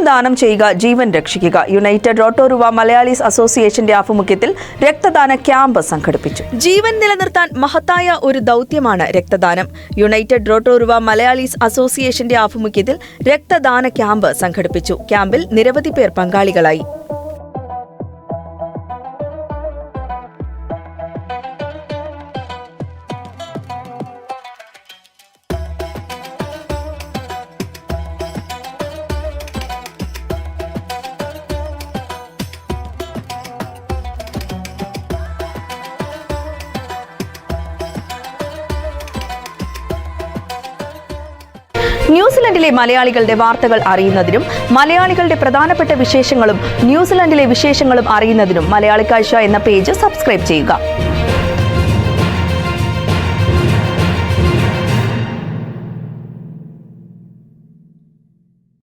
ദാനം ചെയ്യുക, ജീവൻ രക്ഷിക്കുക. യുണൈറ്റഡ് റോട്ടോറുവ മലയാളീസ് അസോസിയേഷന്റെ ആഭിമുഖ്യത്തിൽ രക്തദാന ക്യാമ്പ് സംഘടിപ്പിച്ചു. ജീവൻ നിലനിർത്താൻ മഹത്തായ ഒരു ദൗത്യമാണ് രക്തദാനം. യുണൈറ്റഡ് റോട്ടോറുവ മലയാളീസ് അസോസിയേഷന്റെ ആഭിമുഖ്യത്തിൽ രക്തദാന ക്യാമ്പ് സംഘടിപ്പിച്ചു. ക്യാമ്പിൽ നിരവധി പേർ പങ്കാളികളായി. ന്യൂസിലൻഡിലെ മലയാളികളുടെ വാർത്തകൾ അറിയുന്നതിനും മലയാളികളുടെ പ്രധാനപ്പെട്ട വിശേഷങ്ങളും ന്യൂസിലൻഡിലെ വിശേഷങ്ങളും അറിയുന്നതിനും മലയാളി കാഴ്ച എന്ന പേജ് സബ്സ്ക്രൈബ് ചെയ്യുക.